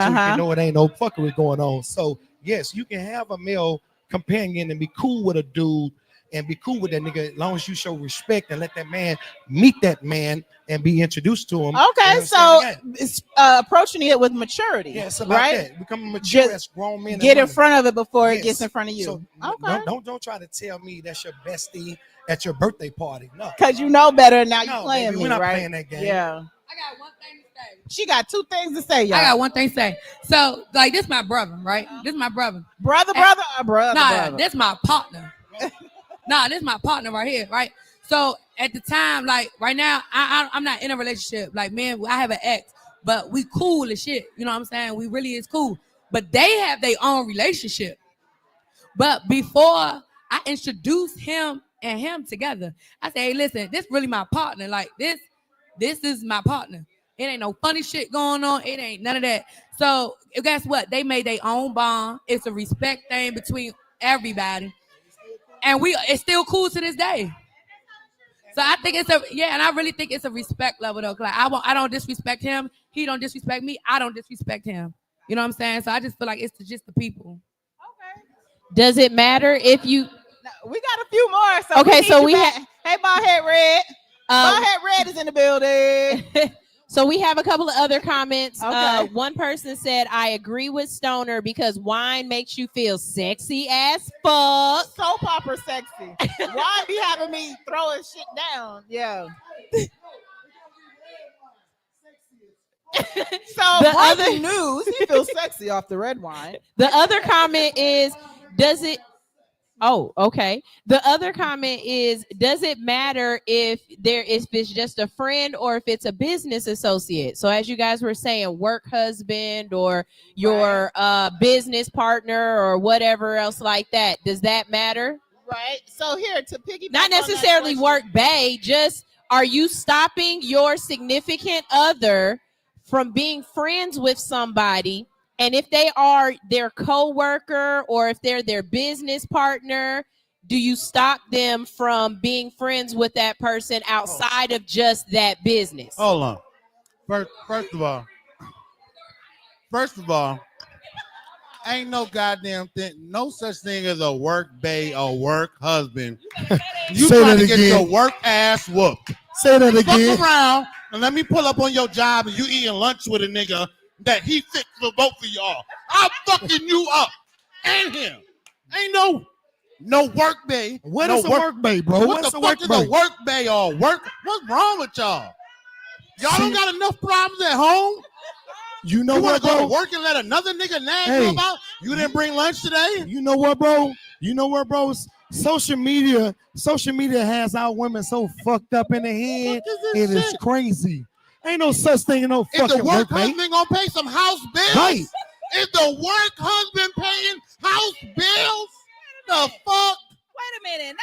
so you can know it ain't no fuckery going on. So yes, you can have a male companion and be cool with a dude and be cool with that nigga as long as you show respect and let that man meet that man and be introduced to him. Okay, so it's approaching it with maturity. Yeah, it's about right? that. Becoming mature as grown men. Get in front of it before it gets in front of you. So okay. Don't try to tell me that's your bestie at your birthday party. No, because you know better. Now you playing baby, me, we're not right? playing that game. Yeah. I got one thing to say. She got two things to say, y'all. I got one thing to say. So, like, this my brother, right? This my brother. Brother or brother? Nah, this my partner. Nah, this is my partner right here, right? So at the time, like right now, I'm not in a relationship. Like, man, I have an ex, but we cool as shit. You know what I'm saying? We really is cool. But they have their own relationship. But before I introduced him and him together, I say, hey, listen, this really my partner. Like this is my partner. It ain't no funny shit going on. It ain't none of that. So guess what? They made their own bond. It's a respect thing between everybody. And it's still cool to this day. So I think and I really think it's a respect level though. Like I don't disrespect him. He don't disrespect me. I don't disrespect him. You know what I'm saying? So I just feel like it's just the people. Okay. Does it matter if you? We got a few more. So okay, so we have. Hey, Baldhead Red. Baldhead Red is in the building. So we have a couple of other comments. Okay. One person said, I agree with Stoner because wine makes you feel sexy as fuck. Soap opera sexy. Wine be having me throwing shit down. Yeah. So breaking news, he feels sexy off the red wine. The other comment is, does it... Oh, okay. The other comment is, does it matter if it's just a friend or if it's a business associate? So as you guys were saying, work husband or your business partner or whatever else like that. Does that matter? Right. So here to piggyback. Not necessarily work bae, just are you stopping your significant other from being friends with somebody? And if they are their co-worker or if they're their business partner, do you stop them from being friends with that person outside of just that business? Hold on. First of all, ain't no goddamn thing, no such thing as a work bae or work husband. You trying to get your work ass whooped. Say that again. Fuck around and let me pull up on your job and you eating lunch with a nigga that he fixed for both of y'all. I'm fucking you up and him. Ain't no work bae. What is a work bae, bro? What the fuck is a work bae or work? What's wrong with y'all? Y'all don't got enough problems at home? You know you what, bro? Go to work and let another nigga nag you about? You didn't bring lunch today? You know what, bro? Social media has our women so fucked up in the head. It is crazy. Ain't no such thing, no fucking work. Is the work bae. husband gonna pay some house bills? Right. Is the work husband paying house bills? The fuck? Wait a minute.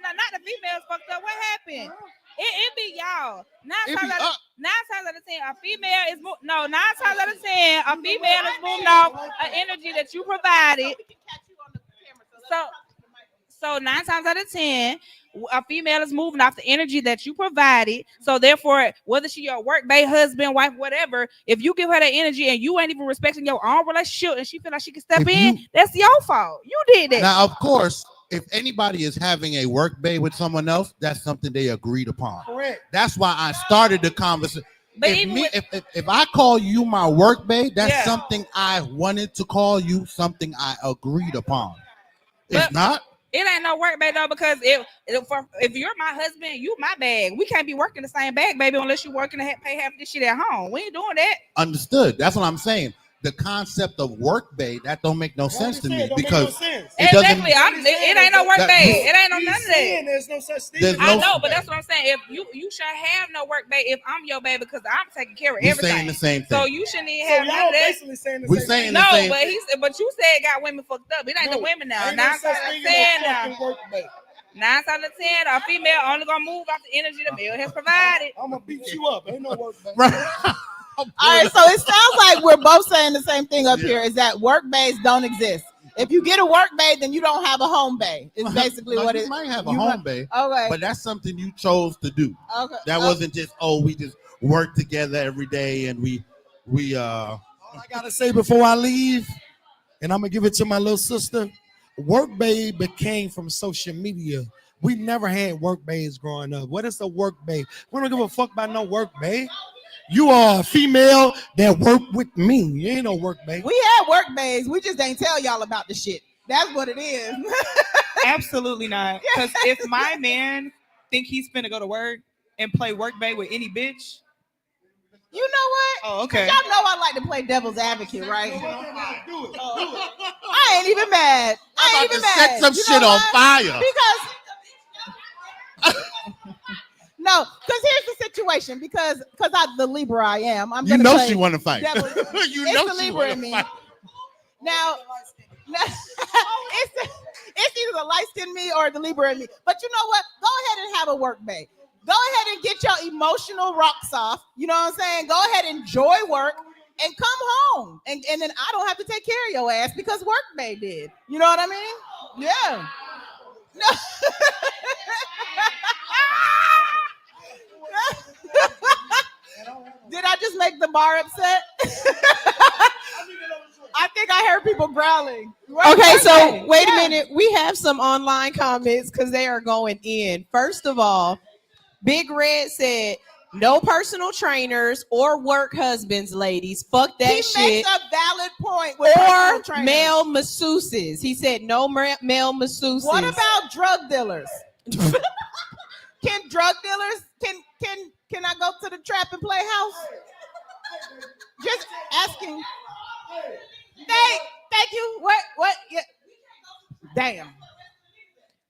Not the females fucked up. What happened? It be y'all. Nine times out of 10, a female is nine times out of 10, a female is moving off an energy that you provided. So 9 times out of 10, a female is moving off the energy that you provided. So therefore, whether she your work bae, husband, wife, whatever, if you give her that energy and you ain't even respecting your own relationship and she feel like she can step in, that's your fault. You did that. Now, of course, if anybody is having a work bae with someone else, that's something they agreed upon. Correct. That's why I started the conversation. But If I call you my work bae, that's something I wanted to call you, something I agreed upon. If not, it ain't no work bag though, because if you're my husband, you my bag. We can't be working the same bag, baby, unless you're working to pay half this shit at home. We ain't doing that. Understood. That's what I'm saying. The concept of work bae, that don't make no sense to me because it ain't no work bae. It ain't no none of that. There's no such thing. I know, but that's what I'm saying. If you should have no work bae if I'm your baby because I'm taking care of everything. Saying the same thing. So you shouldn't even have none of that. We're saying the same. But you said it got women fucked up. It ain't the women now. 9 times out of 10 now. 9 times out of 10, a female only gonna move off the energy the male has provided. I'm gonna beat you up. Ain't no work bae. All right, so it sounds like we're both saying the same thing up here, is that work baes don't exist. If you get a work bae, then you don't have a home bae. It's basically what it is. You might have a home bae, okay, but that's something you chose to do. Okay. That wasn't just, we just work together every day and we I gotta say before I leave, and I'm gonna give it to my little sister. Work babe became from social media. We never had work babes growing up. What is a work babe? We don't give a fuck about no work babe. You are a female that work with me. You ain't no work babe. We had work bays. We just ain't tell y'all about the shit. That's what it is. Absolutely not. Because if my man think he's finna go to work and play work bay with any bitch, You know what? oh okay. Y'all know I like to play devil's advocate, right? I ain't even mad. I I'm ain't about even to set mad. some You shit know on what? fire. Because no, because here's the situation. Because I'm the Libra I am. I'm You gonna know play she want to fight. devil- You it's know the she Libra want in to me. fight. Now, it's either the light skin me or the Libra in me. But you know what? Go ahead and have a work day. Go ahead and get your emotional rocks off. You know what I'm saying? Go ahead and enjoy work and come home. And then I don't have to take care of your ass because work day did. You know what I mean? Yeah. No. Did I just make the bar upset? I think I heard people growling. Okay, so wait a Yeah. minute. We have some online comments because they are going in. First of all, Big Red said, no personal trainers or work husbands, ladies. Fuck that He shit. makes a valid point with personal Or trainers. male masseuses. He said no male masseuses. What about drug dealers? Can drug dealers can I go to the trap and play house? Just asking. Thank you. What? Yeah. Damn.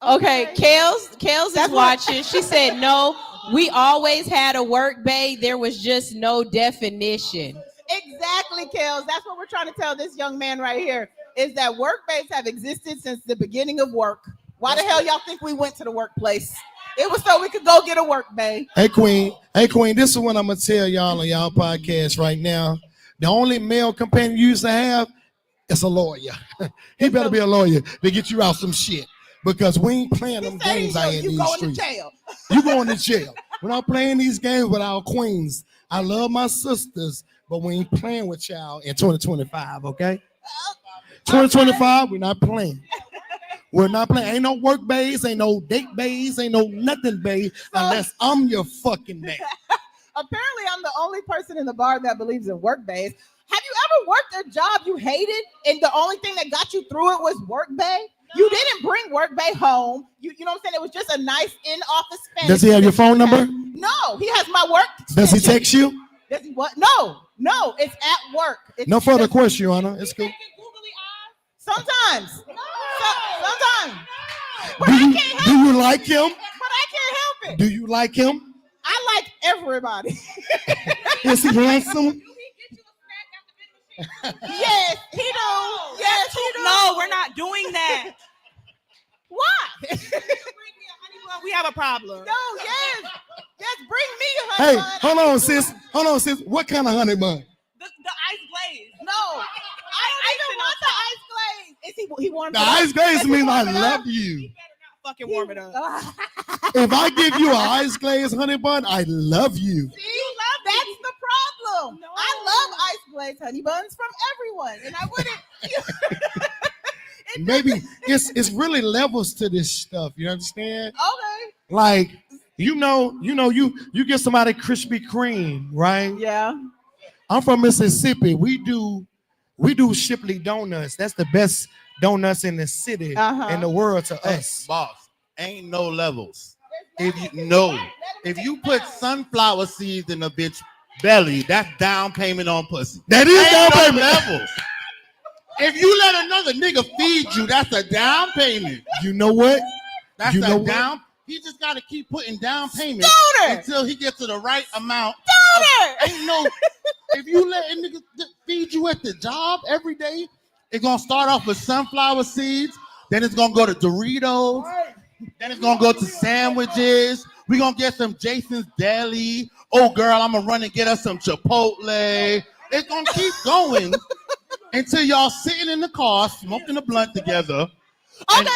Okay, Kels is That's what- watching. She said no. We always had a work bay. There was just no definition. Exactly, Kels. That's what we're trying to tell this young man right here. Is that work bays have existed since the beginning of work. Why the hell y'all think we went to the workplace? It was so we could go get a work bay. Hey Queen, this is what I'm gonna tell y'all on y'all podcast right now. The only male companion you used to have is a lawyer. He better be a lawyer to get you out some shit. Because we ain't playing them games out in you these going streets. to jail. You going to jail. We're not playing these games with our queens. I love my sisters, but we ain't playing with y'all in 2025, okay? 2025, we're not playing. We're not playing. Ain't no work bays, ain't no date bays, ain't no nothing bays unless I'm your fucking man. Apparently, I'm the only person in the bar that believes in work bays. Have you ever worked a job you hated and the only thing that got you through it was work bay? You didn't bring work bay home. You know what I'm saying? It was just a nice in-office fantasy. Does he have your phone number? No, he has my work. Does he extension. text you? Does he what? No, it's at work. No further question, Your Honor. It's cool. Sometimes. Sometimes. But Do I you, can't help do you like him? But I can't help it. Do you like him? I like everybody. Is he handsome? Yes, he do. Yes, he do. no, we're not doing that. Why? We have a problem. No, yes. Yes, bring me a Hey, honey bun. hold on, sis. What kind of honey bun? The ice glaze. No, I don't even want the ice glaze. Is he warmed The it up? ice glaze Does he means I warm it up? love you. Fucking warm it up. If I give you an ice glaze honey bun, I love you. See, that's the problem. No. I love ice glaze honey buns from everyone, and I wouldn't. Maybe it's really levels to this stuff. You understand? Okay. Like you get somebody Krispy Kreme, right? Yeah. I'm from Mississippi. We do Shipley donuts. That's the best donuts in the city in the world to us. Boss, ain't no levels. If you put sunflower seeds in a bitch belly, that's down payment on pussy. That is Ain't down no payment. levels. If you let another nigga feed you, that's a down payment. You know what? That's You know a what? down. He just got to keep putting down payment Stoner! until he gets to the right amount. Stoner! Ain't no. If you let a nigga feed you at the job every day, it's gonna start off with sunflower seeds. Then it's gonna go to Doritos. Then it's gonna go to sandwiches. We gonna get some Jason's Deli. Oh girl, I'm gonna run and get us some Chipotle. It's gonna keep going until y'all sitting in the car smoking a blunt together. Okay.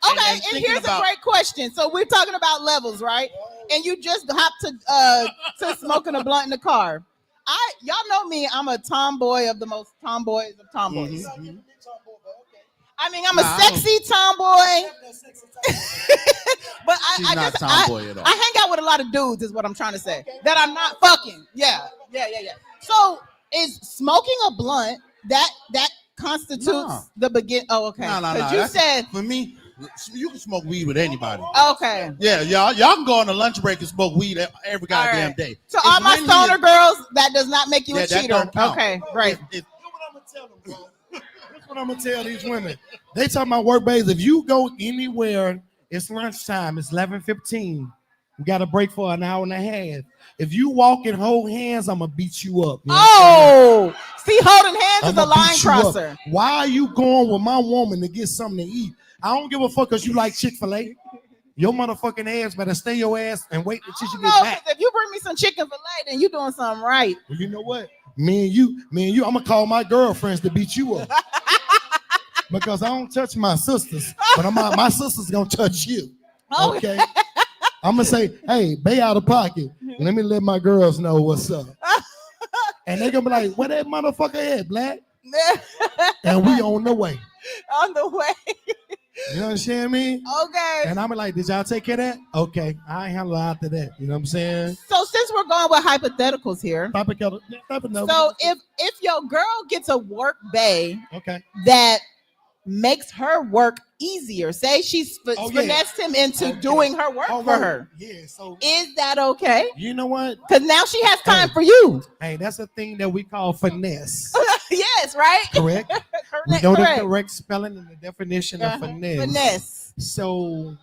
and And thinking here's about- a great question. So we're talking about levels, right? And you just hop to smoking a blunt in the car. y'all know me. I'm a tomboy of the most tomboys of tomboys. Mhm. I mean, I'm Nah, a I don't- sexy tomboy, but She's I not just tomboy at all. I hang out with a lot of dudes, is what I'm trying to say. That I'm not fucking. Yeah. So is smoking a blunt that constitutes Nah. the begin? Oh, okay. No. Because you That's- said for me, you can smoke weed with anybody. okay. Yeah, y'all can go on a lunch break and smoke weed every All goddamn right. day. To It's all my when stoner you- girls, that does not make you Yeah, a that cheater. don't count. Okay, right. it- Here's what I'm gonna tell them, bro. Here's what I'm gonna tell these women. They talking about work bays. If you go anywhere, it's lunchtime. It's 11:15. We got a break for an hour and a half. If you walk and hold hands, I'm gonna beat you up. You know what I'm saying? Oh, see, holding hands is a I'ma line beat you up. crosser. Why are you going with my woman to get something to eat? I don't give a fuck because you like Chick-fil-A. Your motherfucking ass better stay your ass and wait until you No, get back. because if you bring me some chicken fillet, then you doing something right. Well, you know what? Me and you, I'm gonna call my girlfriends to beat you up. Because I don't touch my sisters, but my sisters gonna touch you. Okay. I'm gonna say, hey, bay out of pocket. Let me let my girls know what's up. And they gonna be like, where that motherfucker at, Black? And we on the way. On the way. You understand me? Okay. And I'm like, did y'all take care of that? Okay, I ain't handle after that. You know what I'm saying? So since we're going with hypotheticals here, Type of number. so if your girl gets a work bay Okay. that makes her work easier, say she's Oh, yeah. finessed him into Okay. doing her work All for right. her, Yeah. So is that okay? you know what? Because now she has time Hey. for you. Hey, that's a thing that we call finesse. Yes, right? Correct? We Correct. know the correct spelling and the definition of Uh-huh. finesse. Finesse. So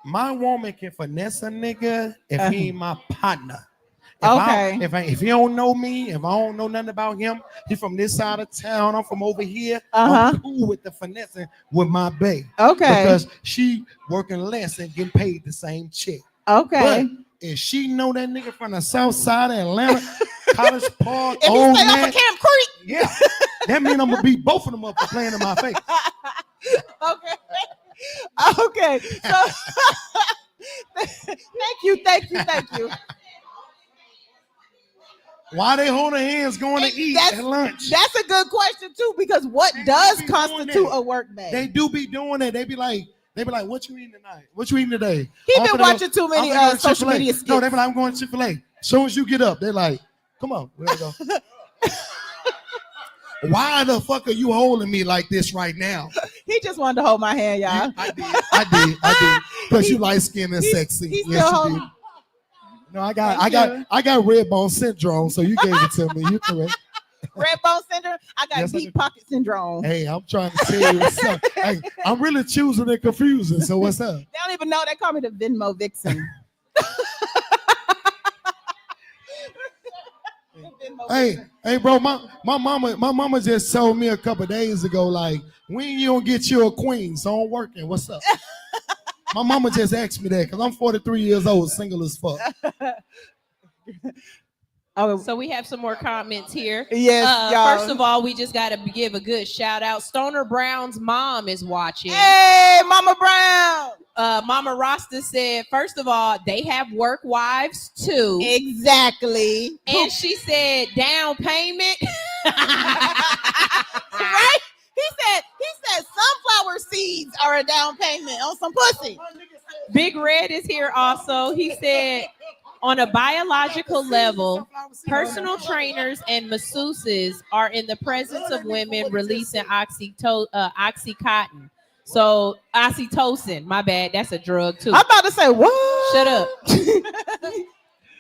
my woman can finesse a nigga if he ain't my partner. Okay. If he don't know me, if I don't know nothing about him, he from this side of town, I'm from over here. Uh-huh. I'm cool with the finessing with my bae. Okay. Because she working less and getting paid the same check. Okay. But if she know that nigga from the south side of Atlanta, College Park, If he old stay off man, of Camp Creek. yeah, that mean I'm gonna beat both of them up for playing in my face. Okay. Okay. So thank you. Why they holding hands going to And eat that's- at lunch? That's a good question too, because what They does be doing constitute that. a work day? They do be doing that. They be like, what you eating tonight? What you eating today? He I'm been finna watching too many I'm finna go to social Chick-fil-A. media No, skits. they be like, I'm going to Chick-fil-A. As soon as you get up, they're like, come on, we gotta go. Why the fuck are you holding me like this right now? He just wanted to hold my hand, y'all. I did. Because you light skinned and sexy. He's Yes, still you did. holding. No, I Thank got red bone syndrome, so you gave it to me. You correct. Red bone syndrome. I got Yes, I deep do. pocket syndrome. Hey, I'm trying to tell you what's up. Hey, I'm really choosing and confusing. So what's up? They don't even know. They call me the Venmo vixen. Hey, bro, my mama just told me a couple days ago, like, when you don't get you a queen, so I'm working. What's up? My mama just asked me that because I'm 43 years old, single as fuck. Oh, So we have some more comments here. yes, y'all. First of all, we just got to give a good shout out. Stoner Brown's mom is watching. Hey, Mama Brown. Mama Rasta said, first of all, they have work wives too. Exactly. And she said, down payment. Right? He said sunflower seeds are a down payment on some pussy. Big Red is here also. He said, on a biological level, personal trainers and masseuses are in the presence of women releasing oxycontin. So oxytocin, my bad, that's a drug too. I'm about to say what? Shut up.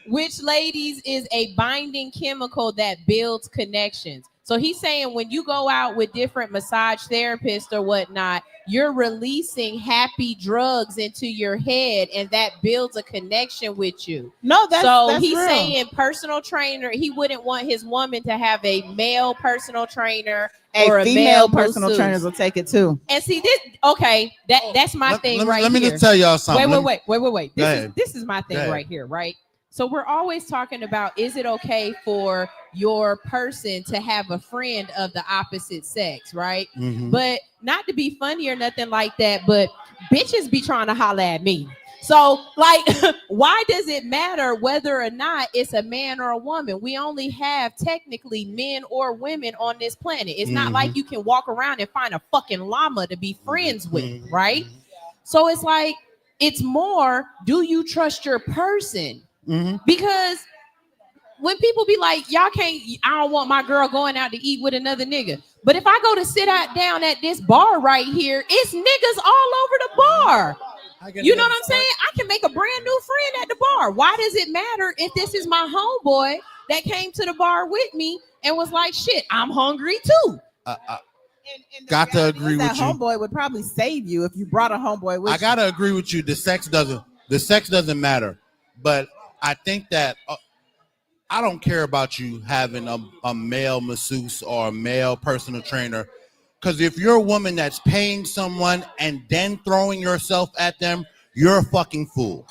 Which, ladies, is a binding chemical that builds connections. So he's saying when you go out with different massage therapists or whatnot, you're releasing happy drugs into your head, and that builds a connection with you. No, that's He's real. saying personal trainer. He wouldn't want his woman to have a male personal trainer a or a female male personal masseuse. trainers will take it too. And see this, okay, that's my thing let, right let me here. just tell y'all something. Wait. Go ahead. This is my thing Go ahead. right here, right? So we're always talking about, is it okay for your person to have a friend of the opposite sex, right? Mhm. But not to be funny or nothing like that, but bitches be trying to holler at me. So, like, why does it matter whether or not it's a man or a woman? We only have technically men or women on this planet. It's not like you can walk around and find a fucking llama to be friends with, right? So it's like, it's more, do you trust your person? Because when people be like, y'all can't, I don't want my girl going out to eat with another nigga. But if I go to sit out down at this bar right here, it's niggas all over the bar. You know what I'm saying? I can make a brand new friend at the bar. Why does it matter if this is my homeboy that came to the bar with me and was like, shit, I'm hungry too? And Got to agree that with you. homeboy would probably save you if you brought a homeboy with I gotta agree with you. The sex doesn't matter, but I think that I don't care about you having a male masseuse or a male personal trainer, because if you're a woman that's paying someone and then throwing yourself at them, you're a fucking fool.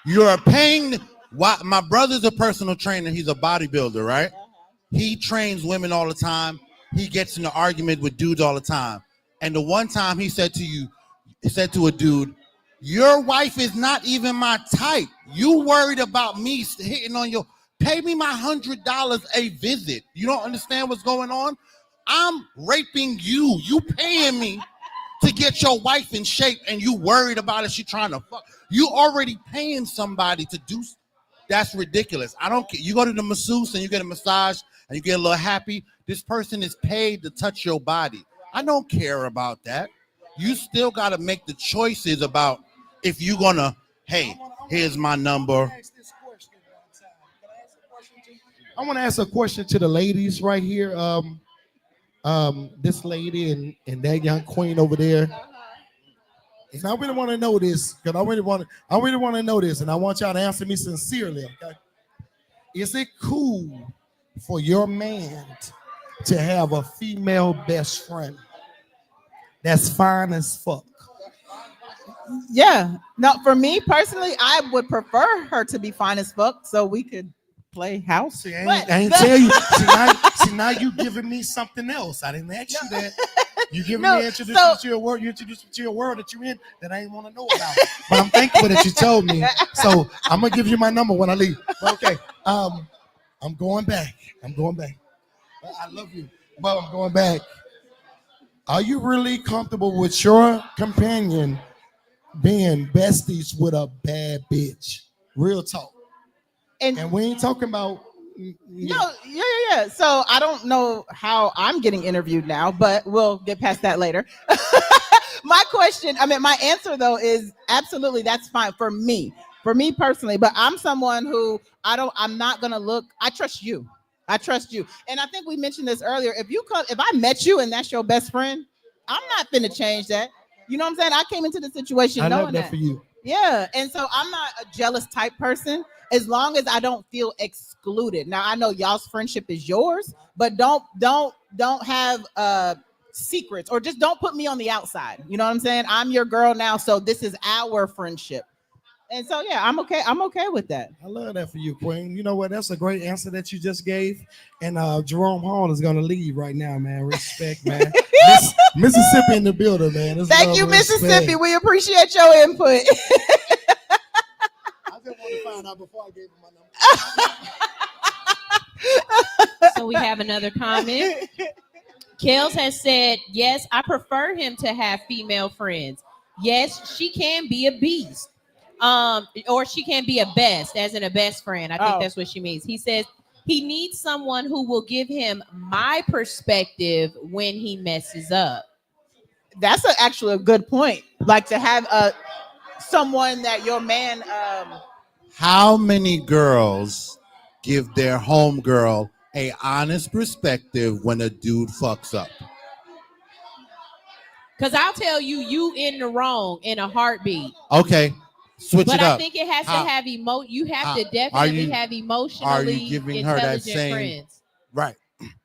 You're paying. Why? My brother's a personal trainer. He's a bodybuilder, right? He trains women all the time. He gets in an argument with dudes all the time. And the one time he said to a dude, your wife is not even my type. You worried about me hitting on your, pay me my $100 a visit. You don't understand what's going on? I'm raping you. You paying me to get your wife in shape and you worried about it. She trying to fuck. You already paying somebody to do. That's ridiculous. I don't care. You go to the masseuse and you get a massage and you get a little happy. This person is paid to touch your body. I don't care about that. You still got to make the choices about if you're going to, hey, here's my number. I want to ask a question to the ladies right here. This lady and that young queen over there. And I really want to know this because I really want to know this, and I want y'all to answer me sincerely. Okay, is it cool for your man to have a female best friend that's fine as fuck? Yeah. No, for me personally, I would prefer her to be fine as fuck so we could play house. See, I ain't tell you. See, now you giving me something else. I didn't ask you that. You giving me introduced to your world. You introduced me to your world that you're in that I ain't want to know about. But I'm thankful that you told me. So I'm gonna give you my number when I leave. Okay. I'm going back. I love you, but I'm going back. Are you really comfortable with your companion being besties with a bad bitch? Real talk. And we ain't talking about. No, yeah. So I don't know how I'm getting interviewed now, but we'll get past that later. My answer though is absolutely that's fine for me personally. But I'm someone who I'm not gonna look. I trust you. And I think we mentioned this earlier. If I met you and that's your best friend, I'm not finna change that. You know what I'm saying? I came into the situation I knowing love that for you. Yeah, and so I'm not a jealous type person as long as I don't feel excluded. Now I know y'all's friendship is yours, but don't have secrets or just don't put me on the outside. You know what I'm saying? I'm your girl now, so this is our friendship. And so yeah, I'm okay with that. I love that for you, Queen. You know what? That's a great answer that you just gave. And Jerome Hall is gonna leave right now, man. Respect, man. Mississippi in the building, man. Thank you, Mississippi. We appreciate your input. I just want to find out before I gave him my number. So we have another comment. Kels has said, yes, I prefer him to have female friends. Yes, she can be a beast. Or she can be a best, as in a best friend. I think that's what she means. He says he needs someone who will give him my perspective when he messes up. That's actually a good point. Like to have someone that your man. How many girls give their homegirl a honest perspective when a dude fucks up? Because I'll tell you, you in the wrong in a heartbeat. Okay. Switch but it up. I think it has to have You have to definitely have emotionally intelligent friends. Right.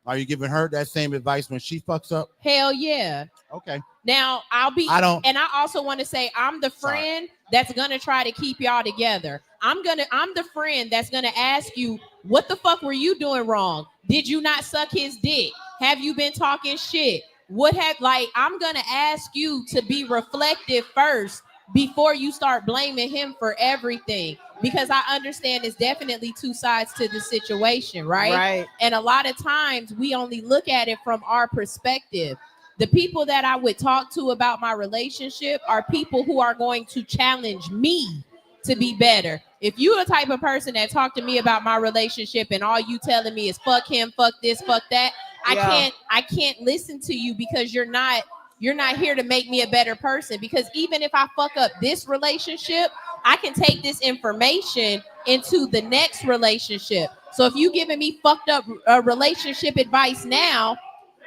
Are you giving her that same advice when she fucks up? Hell yeah. Okay. Now I also want to say I'm the friend that's gonna try to keep y'all together. I'm the friend that's gonna ask you, what the fuck were you doing wrong? Did you not suck his dick? Have you been talking shit? I'm gonna ask you to be reflective first before you start blaming him for everything. Because I understand it's definitely two sides to the situation, right? Right. And a lot of times we only look at it from our perspective. The people that I would talk to about my relationship are people who are going to challenge me to be better. If you the type of person that talk to me about my relationship and all you telling me is fuck him, fuck this, fuck that, I can't listen to you because you're not here to make me a better person. Because even if I fuck up this relationship, I can take this information into the next relationship. So if you giving me fucked up relationship advice now,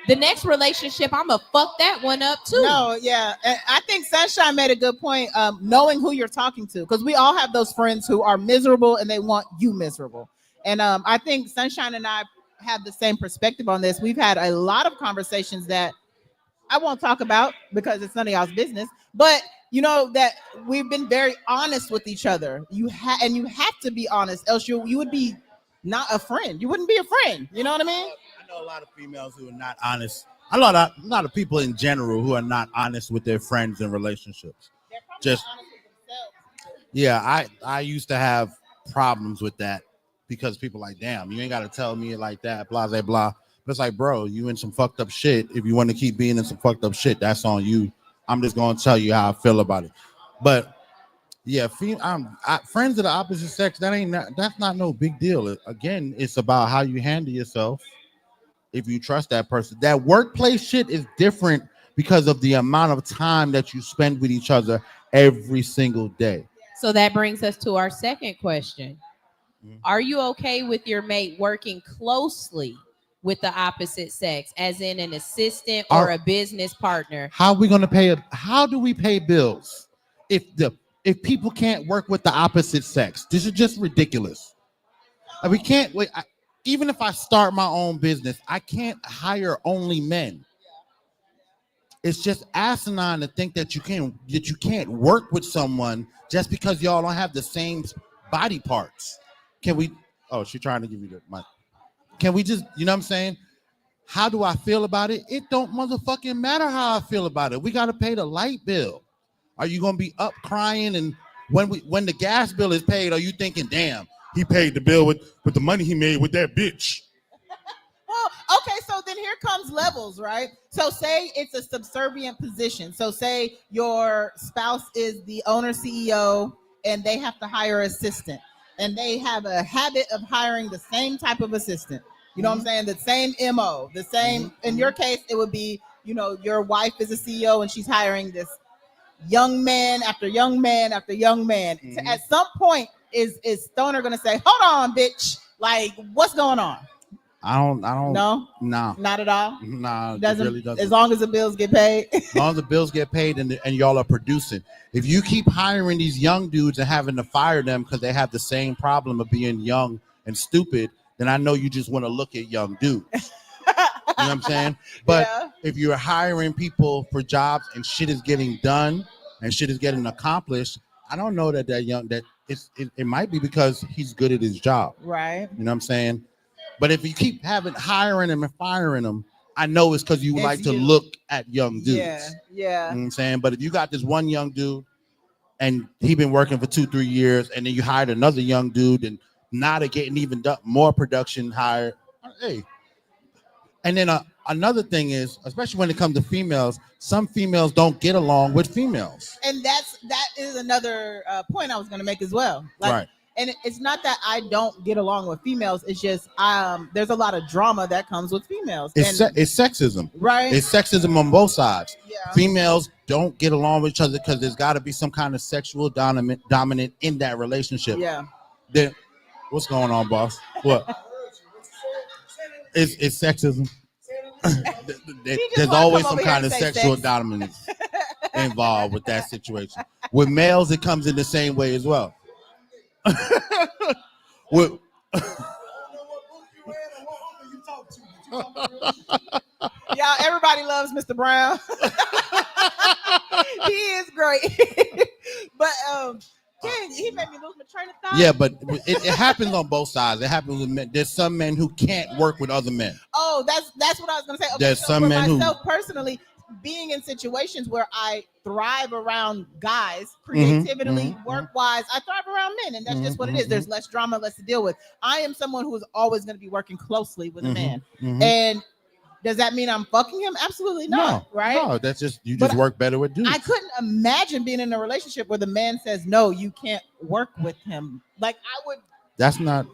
the next relationship, I'm gonna fuck that one up too. No, yeah. And I think Sunshine made a good point. Knowing who you're talking to, because we all have those friends who are miserable and they want you miserable. And I think Sunshine and I have the same perspective on this. We've had a lot of conversations that I won't talk about because it's none of y'all's business. But you know that we've been very honest with each other. You have to be honest, else you would be not a friend. You wouldn't be a friend. You know what I mean? I know a lot of females who are not honest. A lot of people in general who are not honest with their friends and relationships. Just yeah, I used to have problems with that because people like, damn, you ain't got to tell me it like that, blah blah blah. But it's like, bro, you in some fucked up shit. If you want to keep being in some fucked up shit, that's on you. I'm just gonna tell you how I feel about it. But yeah, friends of the opposite sex. That's not no big deal. Again, it's about how you handle yourself. If you trust that person, that workplace shit is different because of the amount of time that you spend with each other every single day. So that brings us to our second question. Mhm. Are you okay with your mate working closely with the opposite sex, as in an assistant or a business partner? How do we pay bills if people can't work with the opposite sex? This is just ridiculous. We can't wait. Even if I start my own business, I can't hire only men. It's just asinine to think that you can't work with someone just because y'all don't have the same body parts. Can we? Oh, she's trying to give me the mic. Can we just, you know what I'm saying? How do I feel about it? It don't motherfucking matter how I feel about it. We got to pay the light bill. Are you gonna be up crying? And when the gas bill is paid, are you thinking, damn, he paid the bill with the money he made with that bitch? Well, okay, so then here comes levels, right? So say it's a subservient position. So say your spouse is the owner CEO and they have to hire an assistant and they have a habit of hiring the same type of assistant. You know what I'm saying? The same MO, the same, in your case, it would be, your wife is a CEO and she's hiring this young man after young man after young man. So at some point, is Stoner gonna say, hold on, bitch, like what's going on? I don't. No, not at all. Nah, Doesn't, it really doesn't. as long as the bills get paid. As long as the bills get paid and y'all are producing. If you keep hiring these young dudes and having to fire them because they have the same problem of being young and stupid, then I know you just want to look at young dudes. You know what I'm saying? But if you're hiring people for jobs and shit is getting done and shit is getting accomplished, I don't know that it might be because he's good at his job. Right. You know what I'm saying? But if you keep hiring him and firing him, I know it's because you like to look at young dudes. Yeah. You know what I'm saying? But if you got this one young dude and he been working for 2-3 years and then you hired another young dude and now they're getting even more production hired. Hey. And then another thing is, especially when it comes to females, some females don't get along with females. And that is another point I was going to make as well. Right. And it's not that I don't get along with females. It's just there's a lot of drama that comes with females. It's sexism. Right. It's sexism on both sides. Yeah. Females don't get along with each other because there's got to be some kind of sexual dominant in that relationship. Yeah. Then what's going on, boss? What? It's sexism. There's always some kind of sexual dominance involved with that situation. With males, it comes in the same way as well. Y'all, everybody loves Mr. Brown. He is great. But dang, he made me lose my train of thought. Yeah, but it happens on both sides. It happens with men. There's some men who can't work with other men. Oh, that's what I was gonna say. Okay, There's so some for men myself personally, being in situations where I thrive around guys, creatively, work-wise, I thrive around men, and that's just what it is. There's less drama, less to deal with. I am someone who is always going to be working closely with a man, and does that mean I'm fucking him? Absolutely not. Right? No, that's just you just work better with dudes. I couldn't imagine being in a relationship where the man says, "No, you can't work with him." Like I would. That's not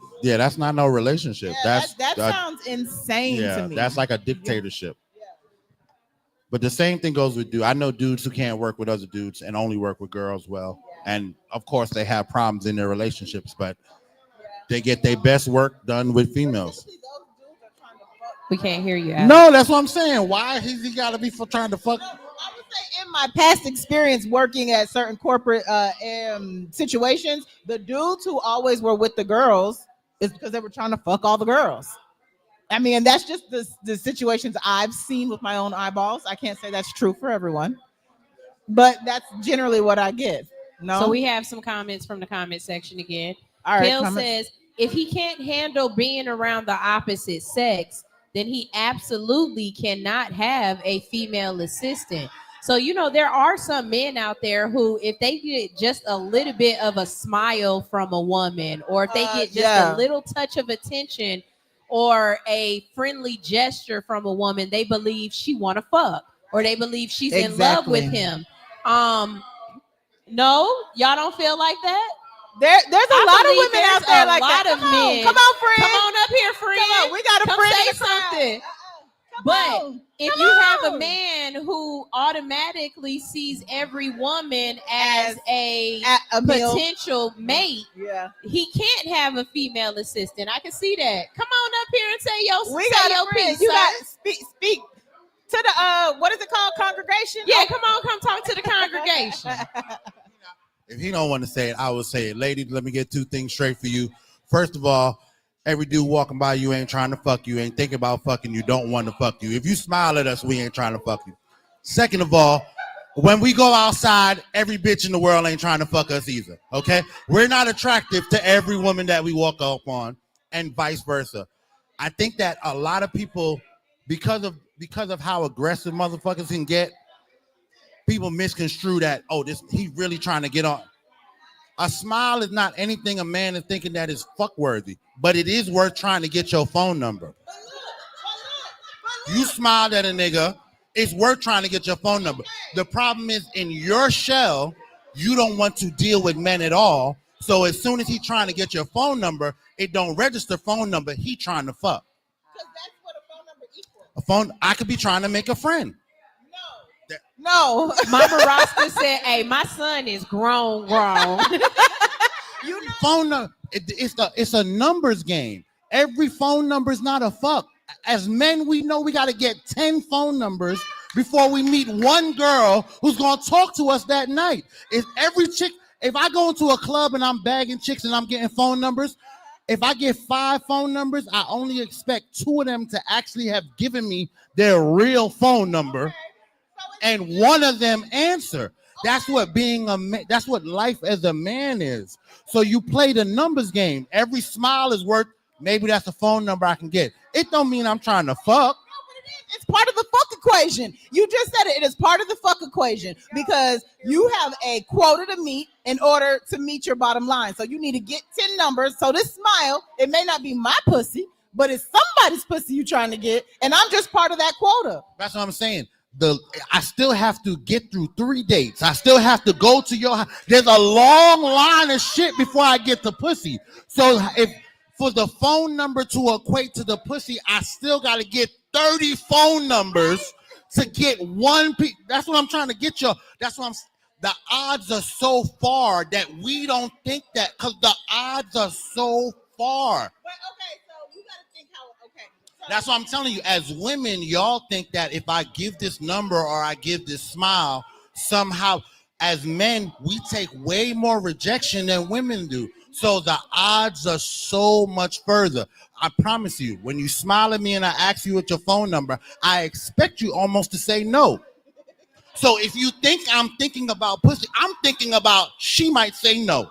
no relationship. Yeah, that sounds insane to me. That's like a dictatorship. Yeah. But the same thing goes with dudes. I know dudes who can't work with other dudes and only work with girls well. Yeah. And of course they have problems in their relationships, but they get their best work done with females. We can't hear you, Alex. No, that's what I'm saying. Why has he got to be trying to fuck? I would say in my past experience working at certain corporate situations, the dudes who always were with the girls is because they were trying to fuck all the girls. I mean, that's just the situations I've seen with my own eyeballs. I can't say that's true for everyone, but that's generally what I get. No. So we have some comments from the comment section again. All right, Bill says, if he can't handle being around the opposite sex, then he absolutely cannot have a female assistant. So, there are some men out there who, if they get just a little bit of a smile from a woman, or if they get just a little touch of attention or a friendly gesture from a woman, they believe she want to fuck, or they believe she's in love with him. No, y'all don't feel like that? There's a lot of women out there like that. Come on, come on, friend. Come on up here, friend. Come on, we got a friend say in the crowd. something. But if you have a man who automatically sees every woman as a potential mate, he can't have a female assistant. I can see that. Come on up here and say your piece. You got to speak to the what is it called? Congregation? Yeah, come talk to the congregation. If he don't want to say it, I will say it. Ladies, let me get two things straight for you. First of all, every dude walking by you ain't trying to fuck you, ain't thinking about fucking you, don't want to fuck you. If you smile at us, we ain't trying to fuck you. Second of all, when we go outside, every bitch in the world ain't trying to fuck us either, okay? We're not attractive to every woman that we walk up on, and vice versa. I think that a lot of people, because of how aggressive motherfuckers can get, people misconstrue that, he really trying to get on. A smile is not anything a man is thinking that is fuck worthy, but it is worth trying to get your phone number. You smiled at a nigga, it's worth trying to get your phone number. The problem is in your shell, you don't want to deal with men at all. So as soon as he trying to get your phone number, it don't register phone number, he trying to fuck. Because that's what a phone number equals. I could be trying to make a friend. No. Mama Rasta said, hey, my son is grown. Phone number, it's a numbers game. Every phone number is not a fuck. As men, we know we got to get 10 phone numbers before we meet one girl who's going to talk to us that night. If I go into a club and I'm bagging chicks and I'm getting phone numbers, if I get 5 phone numbers, I only expect 2 of them to actually have given me their real phone number. And one of them answer. That's what being a man, that's what life as a man is. So you play the numbers game. Every smile is worth, maybe that's a phone number I can get. It don't mean I'm trying to fuck. It's part of the fuck equation. You just said it. It is part of the fuck equation because you have a quota to meet in order to meet your bottom line. So you need to get 10 numbers. So this smile, it may not be my pussy, but it's somebody's pussy you trying to get. And I'm just part of that quota. That's what I'm saying. I still have to get through 3 dates. I still have to go to your house. There's a long line of shit before I get the pussy. So if for the phone number to equate to the pussy, I still got to get 30 phone numbers to get one. That's what I'm trying to get you. The odds are so far that we don't think that because the odds are so far. But okay, so you got to think how. Okay. That's what I'm telling you. As women, y'all think that if I give this number or I give this smile, somehow, as men, we take way more rejection than women do. So the odds are so much further. I promise you, when you smile at me and I ask you what your phone number, I expect you almost to say no. So if you think I'm thinking about pussy, I'm thinking about she might say no.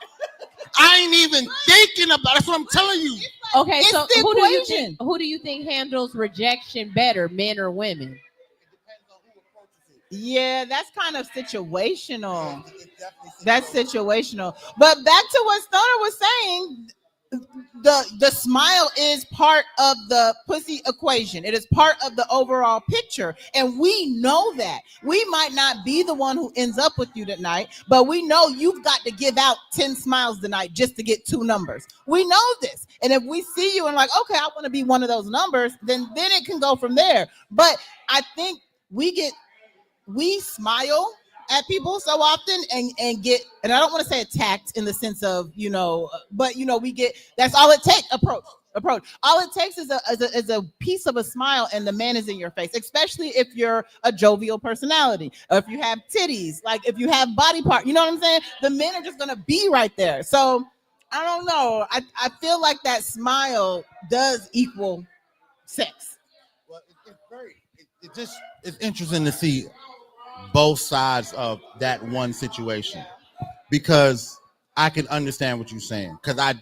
I ain't even thinking about. That's what I'm telling you. Okay, so who do you think handles rejection better, men or women? Yeah, that's kind of situational. That's situational. But back to what Stoner was saying, the smile is part of the pussy equation. It is part of the overall picture, and we know that. We might not be the one who ends up with you tonight, but we know you've got to give out 10 smiles tonight just to get 2 numbers. We know this, and if we see you and like, okay, I want to be one of those numbers, then it can go from there. But I think we smile at people so often and get, and I don't want to say attacked in the sense of, but we get, that's all it takes. Approach all it takes is a piece of a smile and the man is in your face, especially if you're a jovial personality, or if you have titties, like if you have body part, you know what I'm saying, the men are just gonna be right there. So I don't know, I feel like that smile does equal sex. Well, it's very, it just, it's interesting to see both sides of that one situation, because I can understand what you're saying. Because I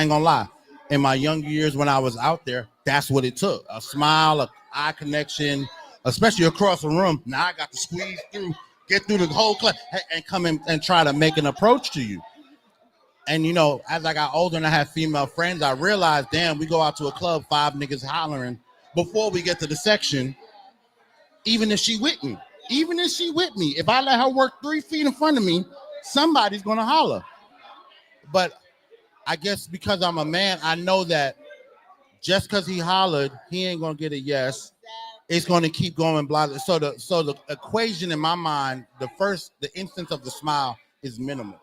ain't gonna lie, in my younger years when I was out there, that's what it took: a smile, a eye connection, especially across the room. Now I got to squeeze through, get through the whole class, and come in and try to make an approach to you. And as I got older and I had female friends, I realized, damn, we go out to a club, 5 niggas hollering before we get to the section. Even if she with me, if I let her work 3 feet in front of me, somebody's gonna holler. But I guess because I'm a man, I know that just because he hollered, he ain't gonna get a yes. It's gonna keep going, blah. So the equation in my mind, the instance of the smile is minimal.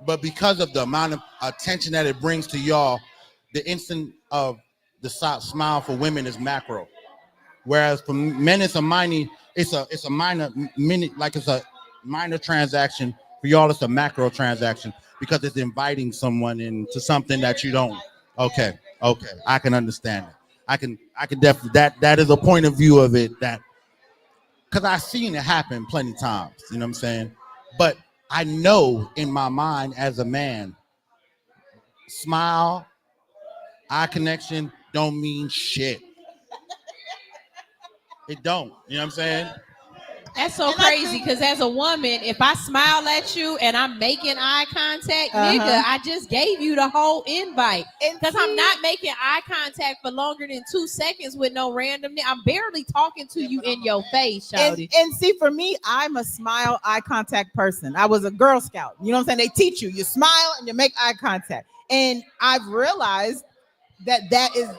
But because of the amount of attention that it brings to y'all, the instant of the smile for women is macro. Whereas for men, it's a minor transaction. For y'all, it's a macro transaction because it's inviting someone into something that you don't. Okay, I can understand it. I can definitely, that is a point of view of it, that because I've seen it happen plenty times. You know what I'm saying? But I know in my mind as a man, smile, eye connection don't mean shit. It don't. You know what I'm saying? That's so crazy because as a woman, if I smile at you and I'm making eye contact, nigga, I just gave you the whole invite. Because I'm not making eye contact for longer than 2 seconds with no random. I'm barely talking to you in your face, shawty. And see, for me, I'm a smile eye contact person. I was a Girl Scout. You know what I'm saying? They teach you smile and you make eye contact. And I've realized that is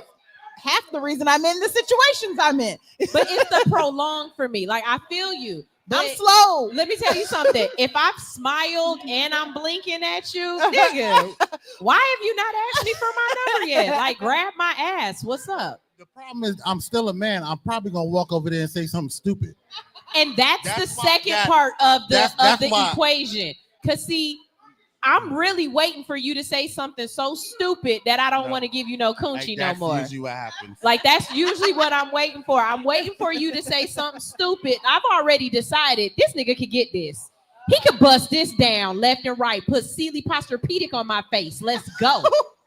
half the reason I'm in the situations I'm in. But it's the prolonged for me. Like, I feel you. But I'm slow. Let me tell you something. If I've smiled and I'm blinking at you, nigga, why have you not asked me for my number yet? Like, grab my ass. What's up? The problem is I'm still a man. I'm probably gonna walk over there and say something stupid. And that's the second part of the equation. Cause see, I'm really waiting for you to say something so stupid that I don't want to give you no coochie no more. That's usually what happens. Like, that's usually what I'm waiting for. I'm waiting for you to say something stupid. I've already decided this nigga could get this. He could bust this down left and right, put Sealy Posturpedic on my face. Let's go.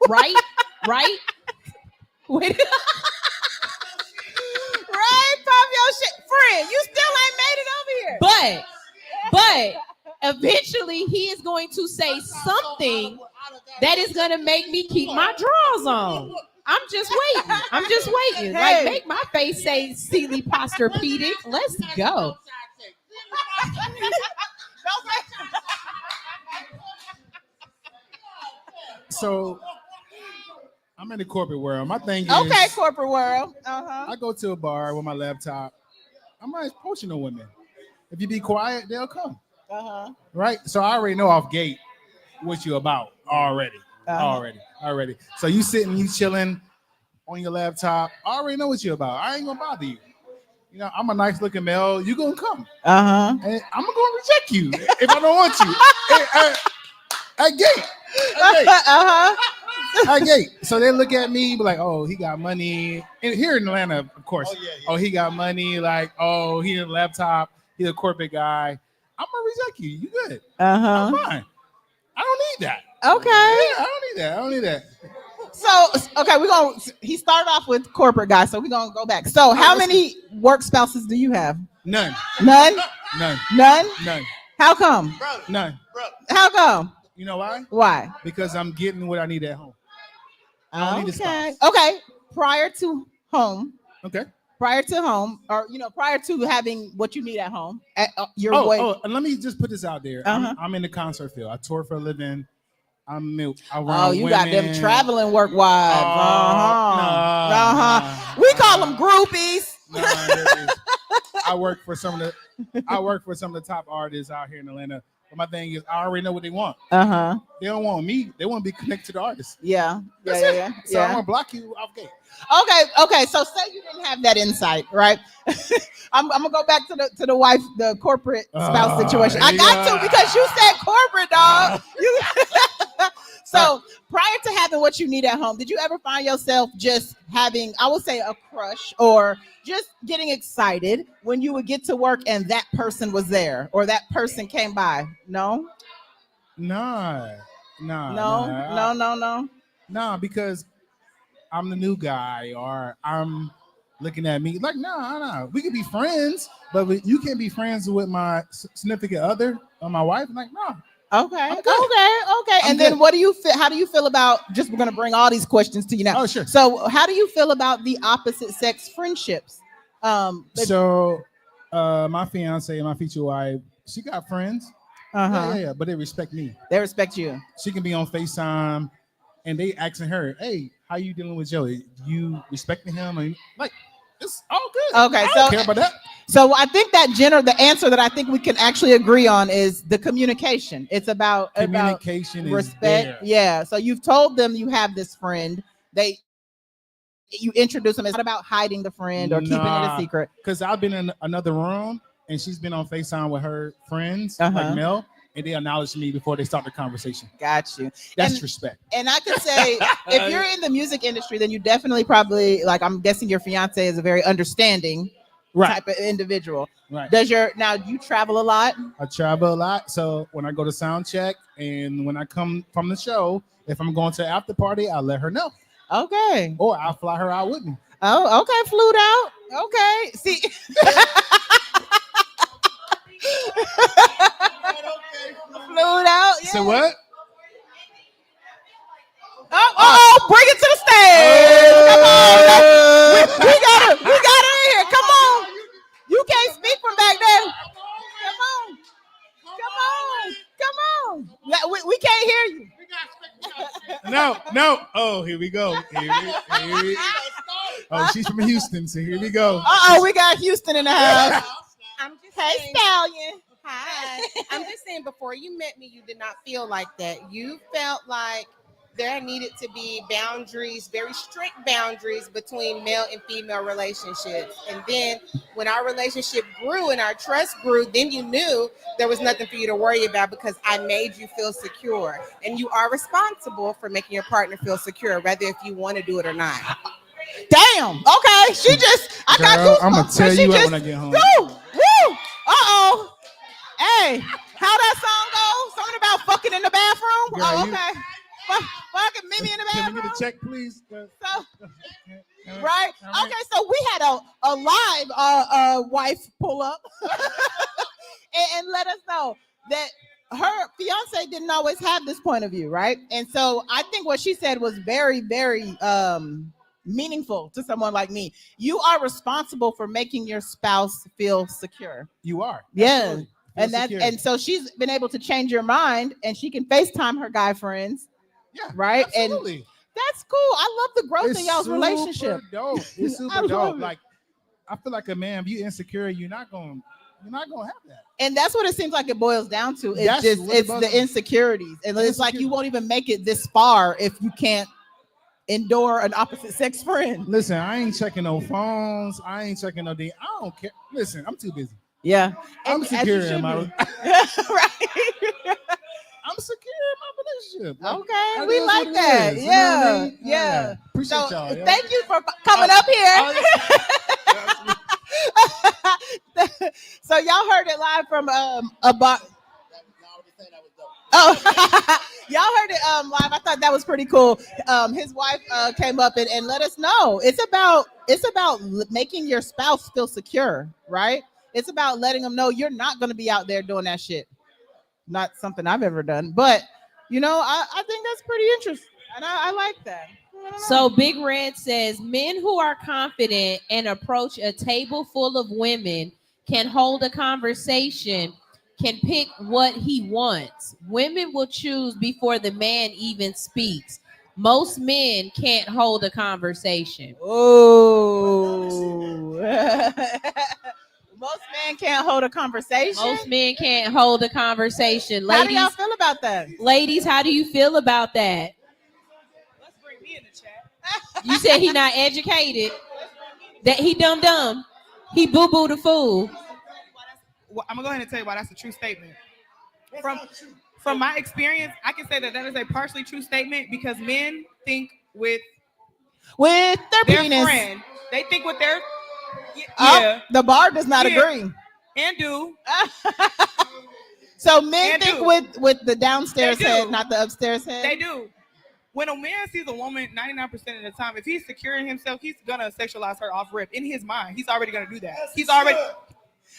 Right? Right? Wait. Right, pop your shit. Friend, you still ain't made it over here. But eventually he is going to say something that is going to make me keep my drawers on. I'm just waiting. Like, make my face say Sealy Posturpedic. Let's go. So I'm in the corporate world. My thing is, okay, corporate world. I go to a bar with my laptop. I'm not approaching no women. If you be quiet, they'll come. Right? So I already know off gate what you about already. Already. So you sitting, you chilling on your laptop. I already know what you about. I ain't gonna bother you. You know, I'm a nice looking male. You gonna come. And I'm gonna reject you if I don't want you. At gate. At gate. So they look at me, be like, oh, he got money. And here in Atlanta, of course. Oh, he got money. Like, oh, he in a laptop. He's a corporate guy. I'm gonna reject you. You good? I'm fine. I don't need that. Okay. Yeah, I don't need that. So, okay, he started off with corporate guys, so we're gonna go back. So, how many work spouses do you have? None. None. None. None. None. How come? None. How come? You know why? Why? Because I'm getting what I need at home. I don't need a Okay. spouse. Okay. Prior to home, Okay. or prior to having what you need at home, at your boy. And let me just put this out there. Uh-huh. I'm in the concert field. I tour for a living. I'm around Oh, you got them women. traveling work wives. We call them groupies. I work for some of the top artists out here in Atlanta. But my thing is, I already know what they want. They don't want me. They want to be connected to the artist. Yeah. So I'm gonna block you off gate. Okay. So say you didn't have that insight, right? I'm gonna go back to the wife, the corporate spouse situation. I got to because you said corporate, dog. So prior to having what you need at home, did you ever find yourself just having, I would say, a crush or just getting excited when you would get to work and that person was there or that person came by? No, No, because I'm the new guy, or I'm looking at me like, no. We can be friends, but you can't be friends with my significant other or my wife. I'm like, no. Okay. I'm Then good. what do you feel? How do you feel about? Just we're gonna bring all these questions to you now. Oh, sure. So, how do you feel about the opposite sex friendships? So, my fiance and my future wife, she got friends. Yeah, but they respect me. They respect you. She can be on FaceTime, and they asking her, "Hey, how you dealing with Joey? You respecting him?" And like, it's all good. Okay, I don't care about that. So I think the answer that I think we can actually agree on is the communication. It's about Communication is respect. there. Yeah. So you've told them you have this friend. You introduce them. It's not about hiding the friend or keeping it a secret. Because I've been in another room and she's been on FaceTime with her friends, Uh-huh. like Mel, and they acknowledge me before they start the conversation. Got you. That's respect. And I could say, if you're in the music industry, then you definitely probably, like, I'm guessing your fiance is a very understanding type of individual. Right. Now you travel a lot? I travel a lot. So when I go to sound check and when I come from the show, if I'm going to an after party, I'll let her know. Okay. Or I'll fly her out with me. Oh, okay. Flew out. Okay. See. Flew out. Yeah. So what? Bring it to the stage. Come on. We got her in here. Come on. You can't speak from back there. Come on. We can't hear you. No. Oh, here we go. Oh, she's from Houston, so here we go. We got Houston in the house. I'm just Hey, saying, Stallion. hi. I'm just saying, before you met me, you did not feel like that. You felt like there needed to be boundaries, very strict boundaries between male and female relationships. And then when our relationship grew and our trust grew, then you knew there was nothing for you to worry about because I made you feel secure. And you are responsible for making your partner feel secure, whether if you want to do it or not. Damn. Okay. I got goosebumps. I'm gonna tell you what when I get home. Woo. Uh-oh. Hey, how that song go? Something about fucking in the bathroom? Girl, Okay. Fucking meet me in the Can bathroom. we get a check, please? Right? Okay, so we had a live wife pull up and let us know that her fiance didn't always have this point of view, right? And so I think what she said was very, very meaningful to someone like me. You are responsible for making your spouse feel secure. You are. Yeah. Absolutely. And so she's been able to change your mind and she can FaceTime her guy friends. Yeah. Right. Absolutely. And that's cool. I love the growth in y'all's relationship. Dope. It's super dope. Like, I feel like a man, if you insecure, you're not gonna have that. And that's what it seems like it boils down to. That's It's the insecurities. And it's like you won't even make it this far if you can't endure an opposite sex friend. Listen, I ain't checking no phones. I ain't checking no D. I don't care. Listen, I'm too busy. Yeah. I'm secure in my right. I'm secure in my relationship. Like, Okay, we like that. Is, you know what I Yeah, mean? yeah. Appreciate y'all. Yeah. Thank you for coming up here. So y'all heard it live from about. Oh, y'all heard it live. I thought that was pretty cool. His wife came up and let us know. It's about making your spouse feel secure, right? It's about letting them know you're not going to be out there doing that shit. Not something I've ever done, but I think that's pretty interesting, and I like that. So Big Red says men who are confident and approach a table full of women can hold a conversation, can pick what he wants. Women will choose before the man even speaks. Most men can't hold a conversation. Oh. Most men can't hold a conversation. Most men can't hold a conversation. How do Ladies, y'all feel about that? ladies, how do you feel about that? Let's bring me in the chat. You said he not educated. That he dumb. He boo boo the fool. Well, I'm gonna go ahead and tell you why that's a true statement. From my experience, I can say that is a partially true statement because men think with their penis. Friend. They think with their The bar does not agree. And do. So men think with the downstairs head, not the upstairs head. They do. When a man sees a woman 99% of the time, if he's securing himself, he's gonna sexualize her off rip. In his mind, he's already gonna do that. He's already.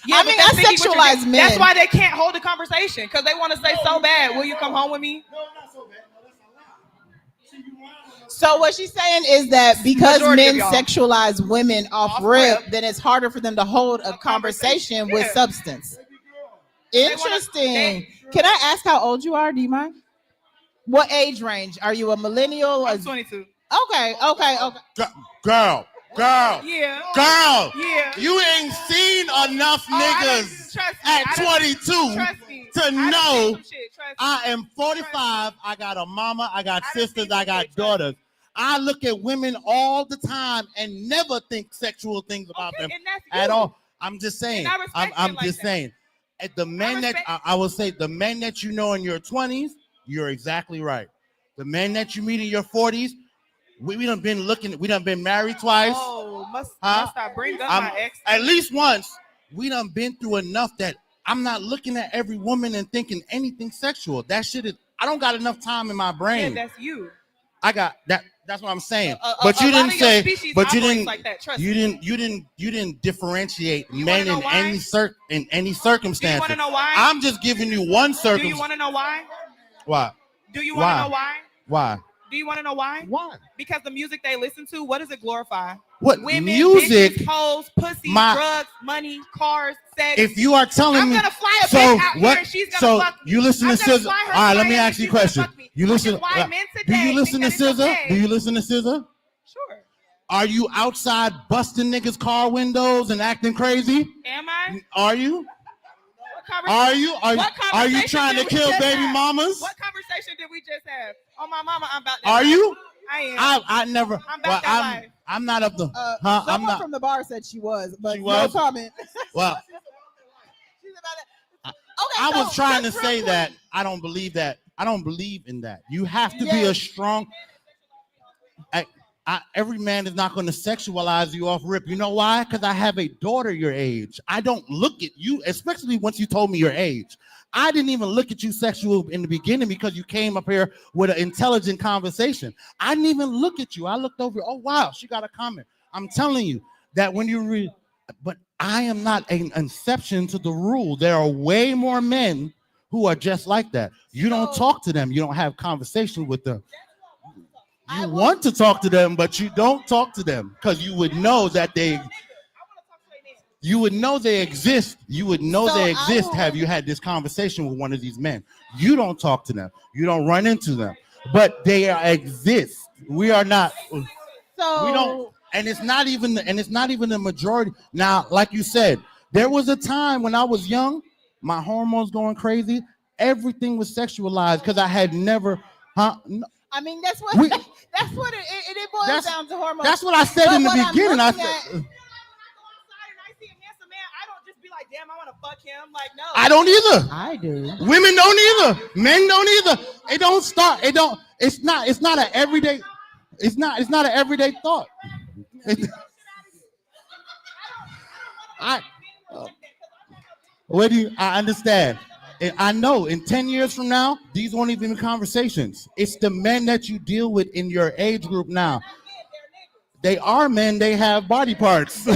Yeah, I sexualize men. That's why they can't hold a conversation because they want to say so bad. Will you come home with me? No, not so bad. No, that's a lie. So what she's saying is that because men sexualize women off rip, then it's harder for them to hold a conversation with substance. Interesting. Can I ask how old you are? Do you mind? What age range? Are you a millennial? I'm 22. Okay. Girl. Yeah. Girl. Yeah. You ain't seen enough niggas at 22 to know I am 45. I got a mama. I got sisters. I got daughters. I look at women all the time and never think sexual things about them at all. I'm just saying. I'm just saying. At the men that I will say, the men that you know in your 20s, you're exactly right. The men that you meet in your 40s, we done been married twice. Oh, must I bring up my ex? At least once. We done been through enough that I'm not looking at every woman and thinking anything sexual. That shit is. I don't got enough time in my brain. Yeah, that's you. I got that. That's what I'm saying. But you didn't say. But you didn't. Like that, you didn't differentiate men in any circumstances. Do you want to know why? I'm just giving you one circumstance. Do you want to know why? Why? Do you want to know why? Why? Do you want to know why? Why? Because the music they listen to, what does it glorify? What women, music? Bitches, hoes, pussy, drugs, money, cars, sex. If you are telling me, I'm gonna fly a bitch out here and she's gonna fuck me. You listen to SZA. All right, let me ask you a question. You listen. Do you listen to SZA? Do you listen to SZA? Sure. Are you outside busting niggas' car windows and acting crazy? Am I? Are you? Are you trying to kill baby mamas? What conversation did we just have? Oh my mama, I'm about that. Are you? I am. I never. I'm about that life. I'm not of the. Someone from the bar said she was, but she was? no comment. Well, I was trying to say that I don't believe that. I don't believe in that. You have to be a strong. Every man is not going to sexualize you off rip. You know why? Because I have a daughter your age. I don't look at you, especially once you told me your age. I didn't even look at you sexual in the beginning because you came up here with an intelligent conversation. I didn't even look at you. I looked over. Oh, wow, she got a comment. I'm telling you that when you read, but I am not an exception to the rule. There are way more men who are just like that. You don't talk to them. You don't have conversations with them. You want to talk to them, but you don't talk to them because you would know that they. You would know they exist. You would know they exist. Have you had this conversation with one of these men? You don't talk to them. You don't run into them, but they exist. We are not. We don't. And it's not even the majority. Now, like you said, there was a time when I was young, my hormones going crazy. Everything was sexualized because I had never. I mean, that's what it boils down to hormones. That's what I said in the beginning. I said. Damn, I want to fuck him. Like, no. I don't either. I do. Women don't either. Men don't either. It don't start. It don't. It's not an everyday. It's not an everyday thought. I understand. And I know in 10 years from now, these won't even be conversations. It's the men that you deal with in your age group now. They are men. They have body parts.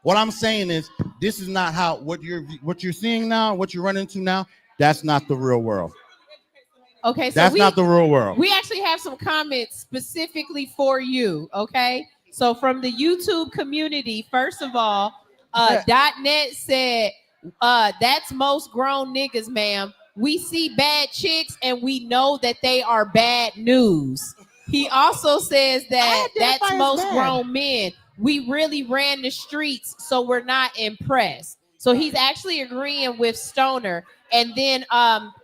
what I'm saying is, this is not how what you're seeing now, what you're running into now. That's not the real world. Okay, so That's not the real world. We actually have some comments specifically for you. Okay, so from the YouTube community, first of all, .net said, "That's most grown niggas, ma'am. We see bad chicks and we know that they are bad news." He also says that that's most grown men. We really ran the streets, so we're not impressed. So he's actually agreeing with Stoner. And then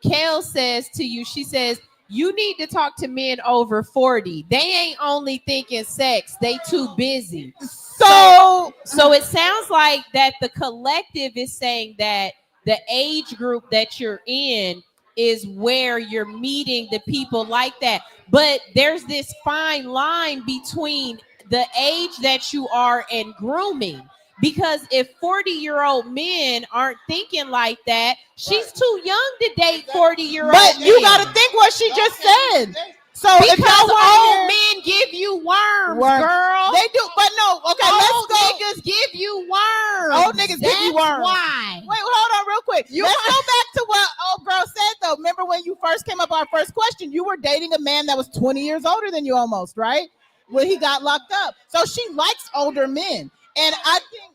Kale says to you, she says, "You need to talk to men over 40. They ain't only thinking sex, they too busy." So it sounds like that the collective is saying that the age group that you're in is where you're meeting the people like that. But there's this fine line between the age that you are and grooming. Because if 40-year-old men aren't thinking like that, she's too young to date 40-year-old But men. you got to think what she just said. So if Because y'all old want men give you worms, girl. they do, but no. Okay, Old let's go. niggas give you worms. Old niggas give you That's worms. Why? Wait, hold on real quick. Let's go back to what old girl said though. Remember when you first came up our first question, you were dating a man that was 20 years older than you almost, right? When he got locked up. So she likes older men. And I think,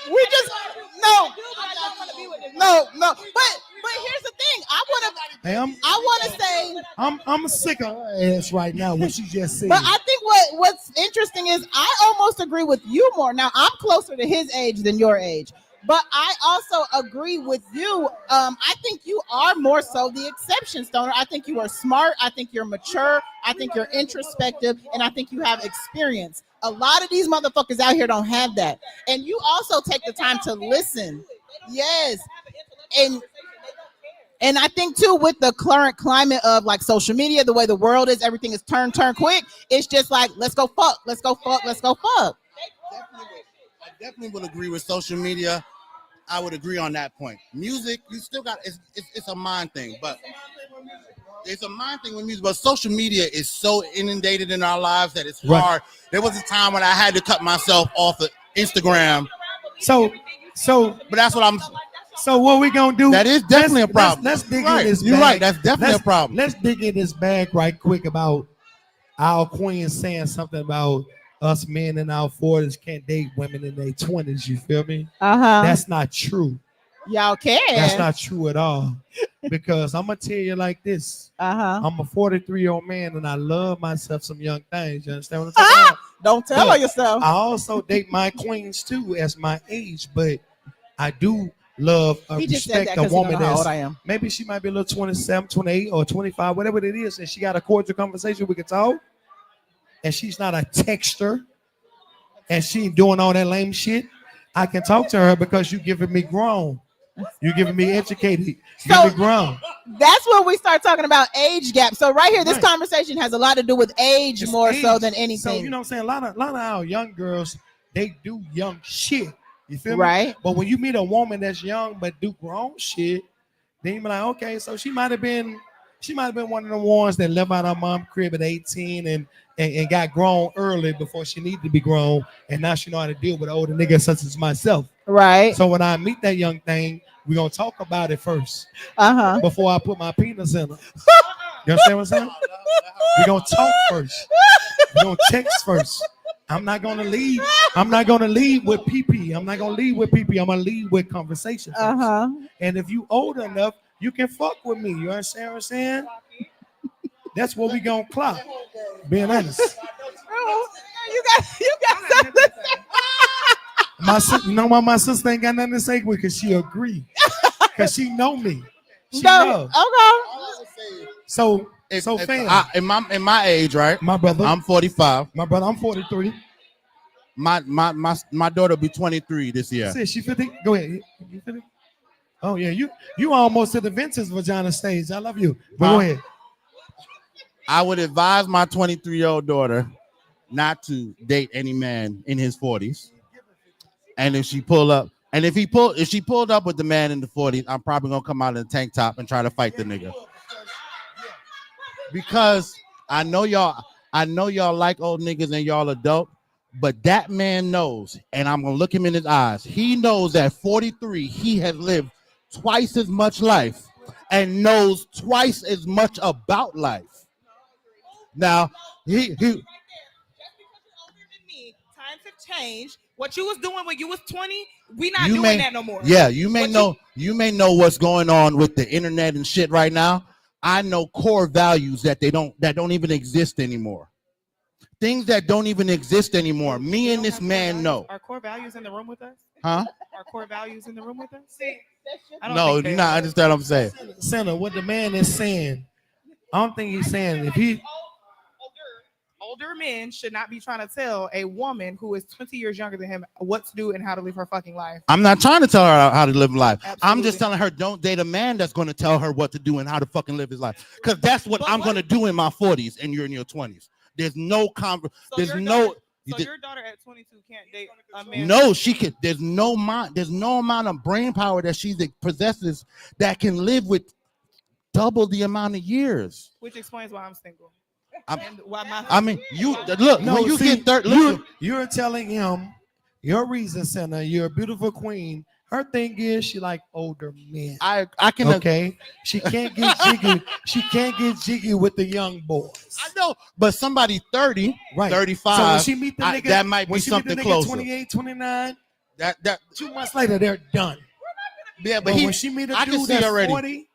we just, no. But here's the thing. I want to say, I'm sick of her ass right now. What she just said. but I think what's interesting is I almost agree with you more. Now I'm closer to his age than your age, but I also agree with you. I think you are more so the exception, Stoner. I think you are smart. I think you're mature. I think you're introspective, and I think you have experience. A lot of these motherfuckers out here don't have that, and you also take the time to listen. Yes, and I think too, with the current climate of like social media, the way the world is, everything is turn quick. It's just like, let's go fuck. I definitely would agree with social media. I would agree on that point. Music, you still got it's a mind thing, but it's a mind thing with music. But social media is so inundated in our lives that it's hard. There was a time when I had to cut myself off of Instagram. So, but that's what I'm. So what we gonna do? That is definitely a problem. Let's dig Right. in this bag. You're right. That's definitely a problem. Let's dig in this bag right quick about our queen saying something about us men in our 40s can't date women in their 20s. You feel me? That's not true. Y'all can. That's not true at all. Because I'm gonna tell you like this. I'm a 43-year-old man and I love myself some young things. You understand what I'm talking about? Don't tell her yourself. I also date my queens too as my age, but I do love respect a woman that's maybe she might be a little 27, 28 or 25, whatever it is, and she got a cordial conversation, we can talk, and she's not a texter and she ain't doing all that lame shit. I can talk to her because you giving me grown, you giving me educated, you giving me grown. That's when we start talking about age gap. So right here, this conversation has a lot to do with age, It's more age. so than anything. So you know what I'm saying, a lot of our young girls, they do young shit. You feel me? Right. But when you meet a woman that's young but do grown shit, then you be like, okay, so she might have been one of the ones that left out her mom crib at 18 and got grown early before she needed to be grown, and now she know how to deal with older niggas such as myself. Right. So when I meet that young thing, we're gonna talk about it first. Before I put my penis in her. You understand what I'm saying? We're gonna talk first. We're gonna text first. I'm not gonna lead with PP. I'm not gonna lead with PP. I'm gonna lead with conversation first. And if you old enough, you can fuck with me. You understand what I'm saying? That's what we gonna clock. Being honest. You got something to say. My sister, you know why my sister ain't got nothing to say with? Because she agree. Because she know me. She know. Okay. So fam, in my age, right? My brother, I'm 45. My brother, I'm 43. My daughter will be 23 this year. Say she 50. Go ahead. You 50? Oh yeah, you almost to the Vince's vagina stage. I love you. But go ahead. I would advise my 23-year-old daughter not to date any man in his 40s. And if she pulled up with the man in the 40s, I'm probably gonna come out in a tank top and try to fight the nigga. Because I know y'all like old niggas and y'all adult, but that man knows, and I'm gonna look him in his eyes. He knows at 43 he has lived twice as much life and knows twice as much about life. Now he Times have changed. What you was doing when you was 20, we not you doing may that no more. yeah you may What know you may know what's going on with the internet and shit right now. I know core values that don't even exist anymore. Things that don't even exist anymore. Me and this man know. Are core values in the room with us? Huh? Are core values in the room with us? See, I don't No, think you they not are. understand what I'm saying. Senator, what the man is saying, I don't think he's saying if he Older men should not be trying to tell a woman who is 20 years younger than him what to do and how to live her fucking life. I'm not trying to tell her how to live life. I'm Absolutely. just telling her don't date a man that's going to tell her what to do and how to fucking live his life. Because that's what I'm going to do in my 40s and you're in your 20s. There's no there's no. So your daughter at 22 can't date a man? No, she can. There's no amount of brain power that she possesses that can live with double the amount of years. Which explains why I'm single. I mean, you look no, when you see, get 30. you're telling him your reason, Senator, you're a beautiful queen. Her thing is she like older men. I can okay. She can't get jiggy. She can't get jiggy with the young boys. I know, but somebody 30, right, 35. So when she meet the nigga, that might be something closer. 28, 29. That 2 months later they're done. Yeah, but when she meet a I dude can see that's already. 40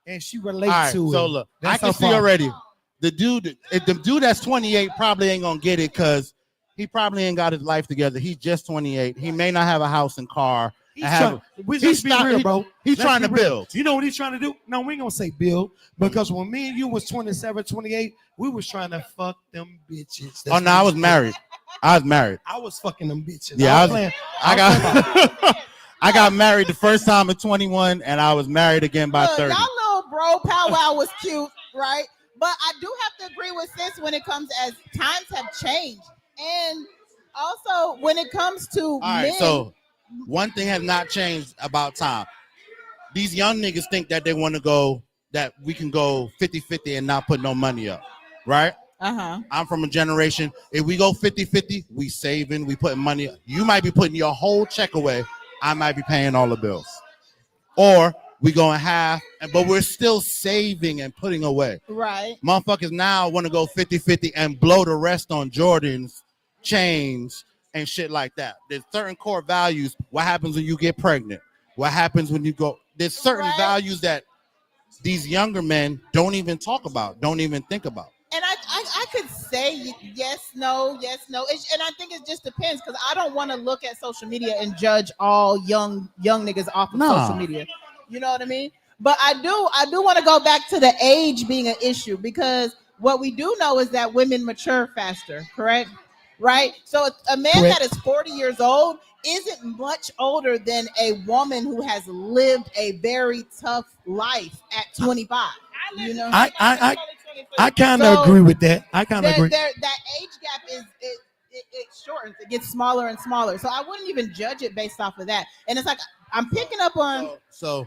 and she relates All right, to so it. look, That's I can her see problem. already. The dude that's 28 probably ain't gonna get it because he probably ain't got his life together. He's just 28. He may not have a house and car. Let's be real, bro. He's Let's trying be to real. build. You know what he's trying to do? No, we ain't gonna say build because when me and you was 27, 28, we was trying to fuck them bitches. Oh no, I was married. I was fucking them bitches. Yeah, I got married the first time at 21, and I was married again by 30. Y'all little bro powwow was cute, right? But I do have to agree with sis when it comes as times have changed, and also when it comes to All right, men. so one thing has not changed about time. These young niggas think that they want to go, that we can go 50-50 and not put no money up, right? I'm from a generation, if we go 50-50, we saving, we putting money up. You might be putting your whole check away. I might be paying all the bills. Or we going half, but we're still saving and putting away. Right. Motherfuckers now want to go 50-50 and blow the rest on Jordans, chains, and shit like that. There's certain core values. What happens when you get pregnant? What happens when you go? There's certain values that these younger men don't even talk about, don't even think about. And I could say yes, no. And I think it just depends because I don't want to look at social media and judge all young niggas off of social media. You know what I mean? But I do want to go back to the age being an issue because what we do know is that women mature faster, correct? Right? So a man that is 40 years old isn't much older than a woman who has lived a very tough life at 25. You know? I kind of agree with that. I kind of agree. That age gap it shortens. It gets smaller and smaller. So I wouldn't even judge it based off of that. And it's like I'm picking up on. So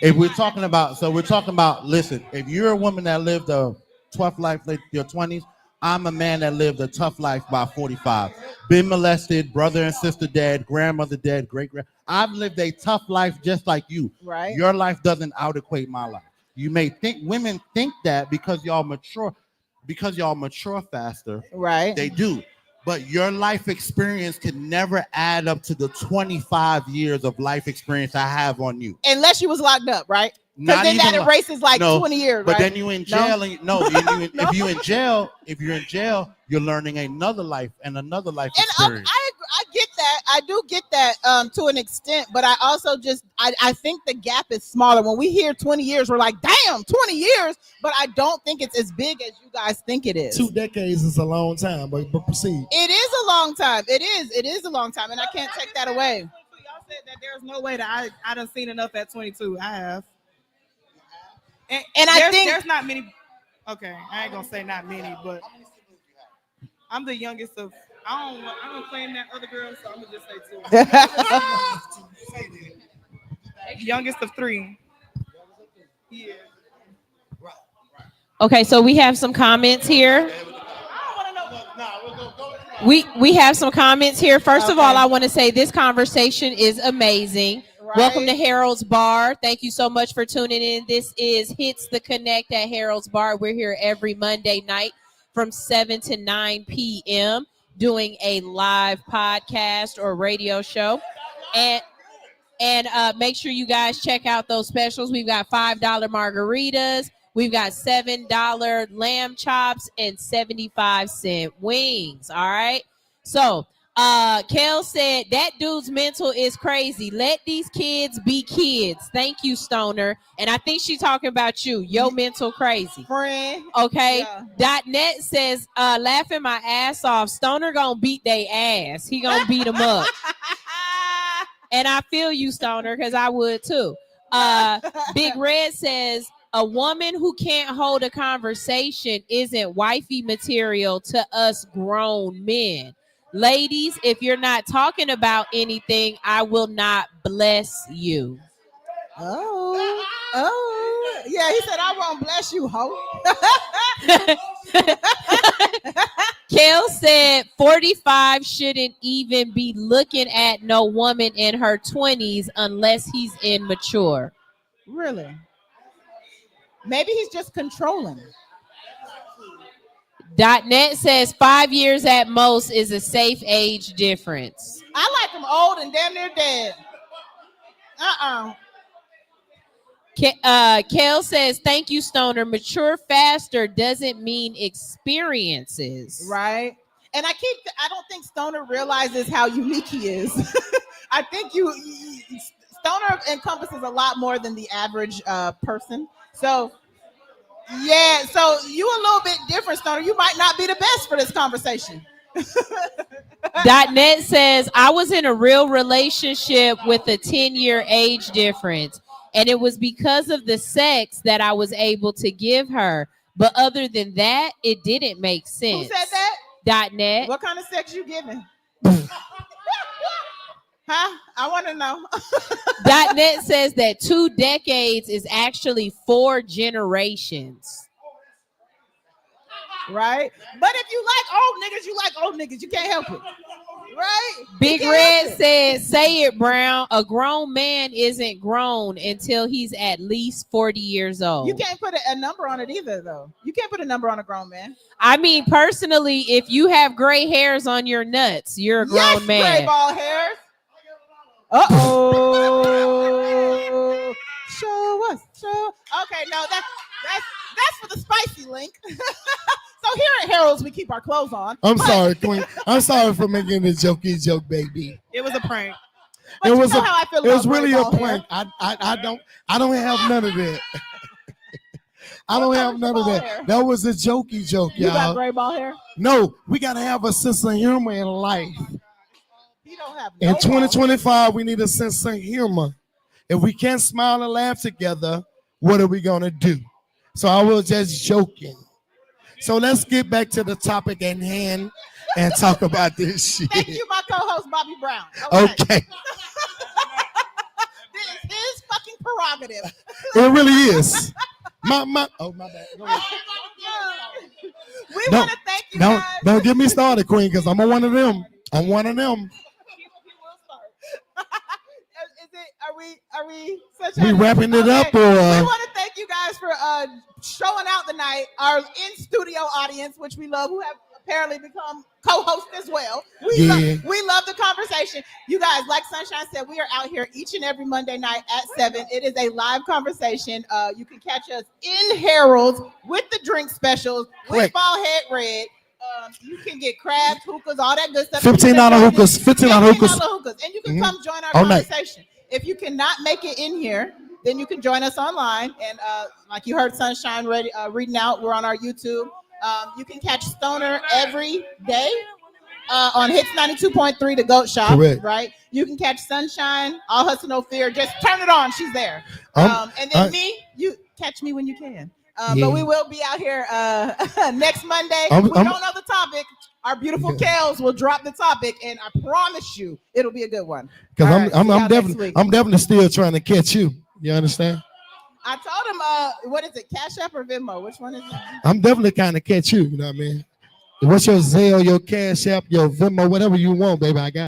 if we're talking about, listen, if you're a woman that lived a tough life in your 20s, I'm a man that lived a tough life by 45. Been molested, brother and sister dead, grandmother dead, great-grand. I've lived a tough life just like you. Right. Your life doesn't out-equate my life. You may think women think that because y'all mature faster. Right. They do. But your life experience can never add up to the 25 years of life experience I have on you. Unless you was locked up, right? Because then that erases like 20 years, but right? then you in jail. If you're in jail, you're learning another life and another life experience. I get that. I do get that to an extent, but I also I think the gap is smaller. When we hear 20 years, we're like, damn, 20 years, but I don't think it's as big as you guys think it is. 2 decades is a long time, but proceed. It is a long time. It is a long time, and I can't take that away. Y'all said that there's no way that I done seen enough at 22. I have. And I think there's not many. Okay, I ain't gonna say not many, but I'm the youngest of. I don't claim that other girl, so I'm gonna just say 2. Youngest of 3. Yeah. Okay, so we have some comments here. We have some comments here. First of all, I want to say this conversation is amazing. Right. Welcome to Harold's Bar. Thank you so much for tuning in. This is Hits the Connect at Harold's Bar. We're here every Monday night from 7 to 9 p.m. doing a live podcast or radio show. And make sure you guys check out those specials. We've got $5 margaritas. We've got $7 lamb chops and 75-cent wings. All right. So Kel said that dude's mental is crazy. Let these kids be kids. Thank you, Stoner. And I think she's talking about you. Yo, mental crazy. Friend. Okay. Yeah. .net says, laughing my ass off. Stoner gonna beat they ass. He gonna beat them up. And I feel you, Stoner, because I would too. Big Red says, a woman who can't hold a conversation isn't wifey material to us grown men. Ladies, if you're not talking about anything, I will not bless you. Oh, yeah. He said, I won't bless you, hoe. Kel said 45 shouldn't even be looking at no woman in her 20s unless he's immature. Really? Maybe he's just controlling. .net says 5 years at most is a safe age difference. I like him old and damn near dead. Kel says, thank you, Stoner. Mature faster doesn't mean experiences. Right. And I don't think Stoner realizes how unique he is. I think Stoner encompasses a lot more than the average person. So, yeah. So you a little bit different, Stoner. You might not be the best for this conversation. .net says, I was in a real relationship with a 10-year age difference. And it was because of the sex that I was able to give her. But other than that, it didn't make sense. Who said that? .net. What kind of sex you giving? Huh? I want to know. .net says that 2 decades is actually 4 generations. Right? But if you like old niggas, you like old niggas. You can't help it. Right? Big Red says, say it, Brown. A grown man isn't grown until he's at least 40 years old. You can't put a number on it either, though. You can't put a number on a grown man. I mean, personally, if you have gray hairs on your nuts, you're a grown man. Gray ball hairs. Uh-oh. Show us. Okay, no, that's for the spicy link. So here at Harold's, we keep our clothes on. I'm sorry, Queen. I'm sorry for making the jokey joke, baby. It was a prank. It was how I feel it was about really gray a ball prank. hair. I don't have none of that. I don't have none of that. Hair? That was a jokey joke, You got y'all. gray ball hair? No, we gotta have a sense of humor in life. You don't have In no 2025, we need a sense of humor. If we can't smile and laugh together, what are we gonna do? So I was just joking. So let's get back to the topic at hand and talk about this shit. Thank you, my co-host Bobby Brown. Okay. This is his fucking prerogative. It really is. My bad. Go ahead. We want to thank you guys. Don't get me started, Queen, because I'm one of them. I'm one of them. Are we We wrapping it up, or we want to thank you guys for showing out tonight. Our in-studio audience, which we love, who have apparently become co-hosts as well. We love the conversation. You guys, like Sunshine said, we are out here each and every Monday night at 7. It is a live conversation. You can catch us in Harold's with the drink specials, with Ball Head Red. You can get crabs, hookahs, all that good stuff. $15 hookahs. $15 hookahs. And you can come join our All night. conversation. If you cannot make it in here, then you can join us online. And like you heard Sunshine reading out, we're on our YouTube. You can catch Stoner every day on Hits 92.3, the GOAT Shop. Correct. Right? You can catch Sunshine, All Hustle No Fear. Just turn it on. She's there. And then me, you catch me when you can. But we will be out here next Monday. We don't know the topic. Our beautiful Kels will drop the topic, and I promise you, it'll be a good one. Because I'm definitely still trying to catch you. You understand? I told him, what is it, Cash App or Venmo? Which one is it? I'm definitely kind of catch you. You know what I mean? What's your Zelle, your Cash App, your Venmo, whatever you want, baby? I got.